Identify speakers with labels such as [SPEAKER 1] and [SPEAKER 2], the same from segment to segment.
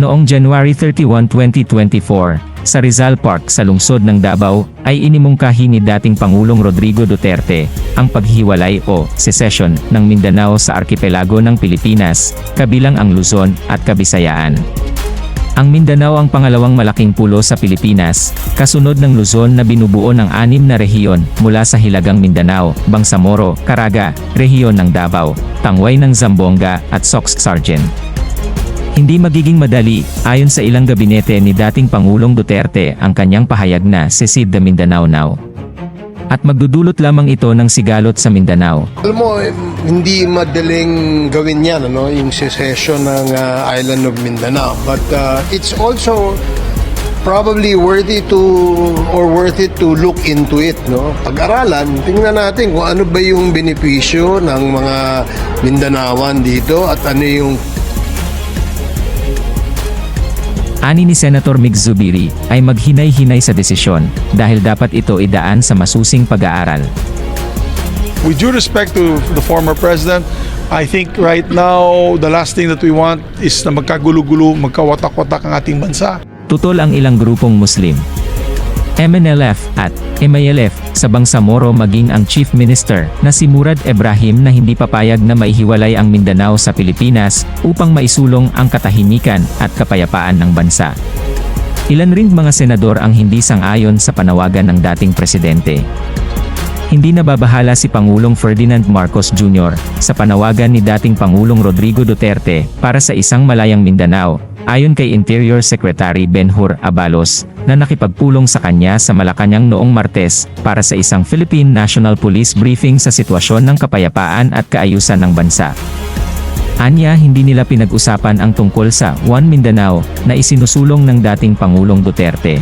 [SPEAKER 1] Noong January 31, 2024, sa Rizal Park sa lungsod ng Davao, ay inimungkahi ni dating Pangulong Rodrigo Duterte ang paghiwalay o secession ng Mindanao sa arkipelago ng Pilipinas, kabilang ang Luzon at Kabisayaan. Ang Mindanao ang pangalawang malaking pulo sa Pilipinas, kasunod ng Luzon na binubuo ng 6 na rehiyon mula sa Hilagang Mindanao, Bangsamoro, Caraga, rehiyon ng Davao, Tangway ng Zamboanga at Sox Sargent. Hindi magiging madali, ayon sa ilang gabinete ni dating Pangulong Duterte ang kanyang pahayag na secede the Mindanao now. At magdudulot lamang ito ng sigalot sa Mindanao.
[SPEAKER 2] Alam mo, hindi madaling gawin yan, yung secession ng island of Mindanao. But it's also probably worth it to look into it, no? Pag-aralan, tingnan natin kung ano ba yung benepisyo ng mga Mindanaoan dito at ano yung
[SPEAKER 1] Ani ni Senator Mig Zubiri ay maghinay-hinay sa desisyon dahil dapat ito idaan sa masusing pag-aaral.
[SPEAKER 3] With due respect to the former president, I think right now the last thing that we want is na magkagulo-gulo, magkawatak-watak ang ating bansa.
[SPEAKER 1] Tutol ang ilang grupong Muslim, MNLF at MILF sa Bangsamoro maging ang Chief Minister na si Murad Ebrahim na hindi papayag na maihiwalay ang Mindanao sa Pilipinas upang maisulong ang katahimikan at kapayapaan ng bansa. Ilan ring mga senador ang hindi sang-ayon sa panawagan ng dating presidente. Hindi nababahala si Pangulong Ferdinand Marcos Jr. sa panawagan ni dating Pangulong Rodrigo Duterte para sa isang malayang Mindanao, ayon kay Interior Secretary Benhur Abalos, na nakipagpulong sa kanya sa Malacanang noong Martes para sa isang Philippine National Police briefing sa sitwasyon ng kapayapaan at kaayusan ng bansa. Anya, hindi nila pinag-usapan ang tungkol sa One Mindanao na isinusulong ng dating Pangulong Duterte.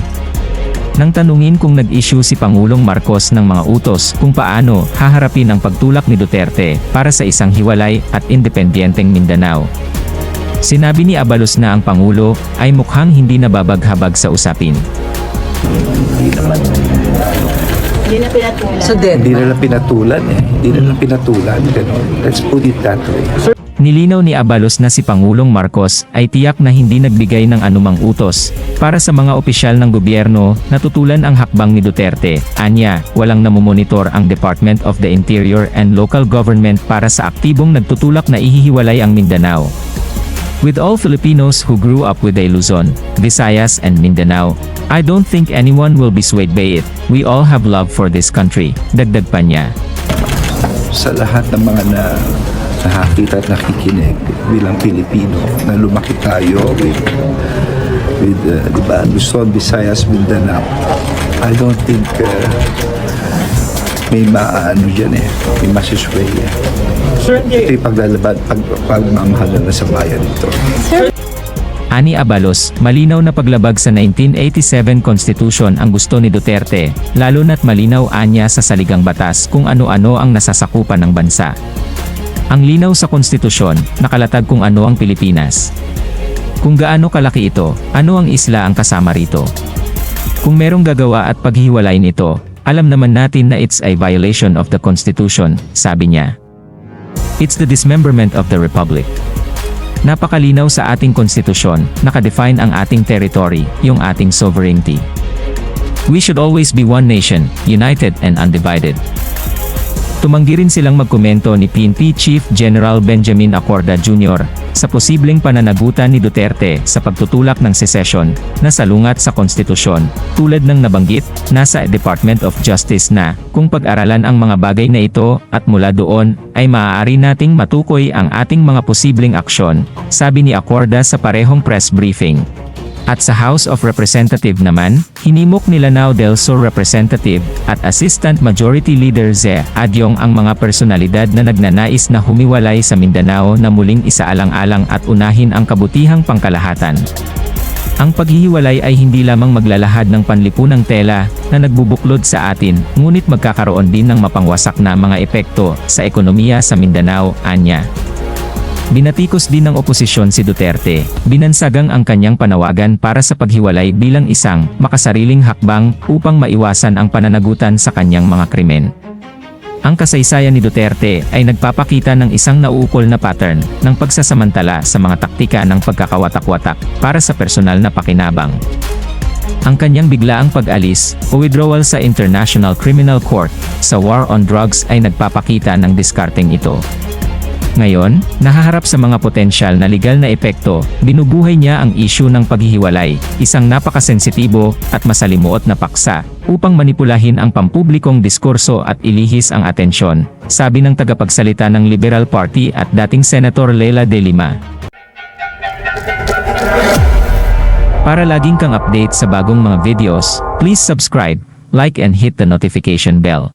[SPEAKER 1] Nang tanungin kung nag-issue si Pangulong Marcos ng mga utos kung paano haharapin ang pagtulak ni Duterte para sa isang hiwalay at independenteng Mindanao, sinabi ni Abalos na ang Pangulo ay mukhang hindi nababaghabag sa usapin.
[SPEAKER 4] Hindi naman.
[SPEAKER 5] Hindi na pinatulan.
[SPEAKER 4] So then, hindi nila pinatulan eh. Hindi nila pinatulan. Ganun. Let's put it that way.
[SPEAKER 1] Nilinaw ni Abalos na si Pangulong Marcos ay tiyak na hindi nagbigay ng anumang utos para sa mga opisyal ng gobyerno na tutulan ang hakbang ni Duterte. Anya, walang namumonitor ang Department of the Interior and Local Government para sa aktibong nagtutulak na ihihiwalay ang Mindanao. With all Filipinos who grew up with a Luzon, Visayas and Mindanao, I don't think anyone will be swayed by it. We all have love for this country, dagdag pa niya.
[SPEAKER 4] Sa lahat ng mga nakakita at nakikinig bilang Pilipino na lumaki tayo with diba, Luzon, Visayas, Mindanao, I don't think may maano dyan may masisway ito yung pagmamahal na sa bayan ito.
[SPEAKER 1] Ani Abalos, malinaw na paglabag sa 1987 Constitution ang gusto ni Duterte, lalo na't malinaw anya sa saligang batas kung ano-ano ang nasasakupan ng bansa. Ang linaw sa konstitusyon, nakalatag kung ano ang Pilipinas. Kung gaano kalaki ito, ano ang isla ang kasama rito. Kung merong gagawa at paghiwalayin ito, alam naman natin na it's a violation of the Constitution, sabi niya. It's the dismemberment of the Republic. Napakalinaw sa ating konstitusyon, nakadefine ang ating territory, yung ating sovereignty. We should always be one nation, united and undivided. Tumanggi rin silang magkomento ni PNP Chief General Benjamin Acorda Jr. sa posibleng pananagutan ni Duterte sa pagtutulak ng secession na salungat sa konstitusyon, tulad ng nabanggit, nasa Department of Justice na, kung pag-aralan ang mga bagay na ito at mula doon, ay maaari nating matukoy ang ating mga posibleng aksyon, sabi ni Acorda sa parehong press briefing. At sa House of Representative naman, hinimok ni Lanao del Sur Representative at Assistant Majority Leader Ze Adyong ang mga personalidad na nagnanais na humiwalay sa Mindanao na muling isaalang-alang at unahin ang kabutihang pangkalahatan. Ang paghihiwalay ay hindi lamang maglalahad ng panlipunang tela na nagbubuklod sa atin, ngunit magkakaroon din ng mapangwasak na mga epekto sa ekonomiya sa Mindanao, anya. Binatikos din ng oposisyon si Duterte, binansagang ang kanyang panawagan para sa paghiwalay bilang isang makasariling hakbang upang maiwasan ang pananagutan sa kanyang mga krimen. Ang kasaysayan ni Duterte ay nagpapakita ng isang nauukol na pattern ng pagsasamantala sa mga taktika ng pagkakawatak-watak para sa personal na pakinabang. Ang kanyang biglaang pag-alis o withdrawal sa International Criminal Court sa war on drugs ay nagpapakita ng diskarteng ito. Ngayon, nahaharap sa mga potensyal na legal na epekto, binubuhay niya ang isyu ng paghihiwalay, isang napakasensitibo at masalimuot na paksa, upang manipulahin ang pampublikong diskurso at ilihis ang atensyon, sabi ng tagapagsalita ng Liberal Party at dating Senator Leila de Lima. Para laging kang update sa bagong mga videos, please subscribe, like and hit the notification bell.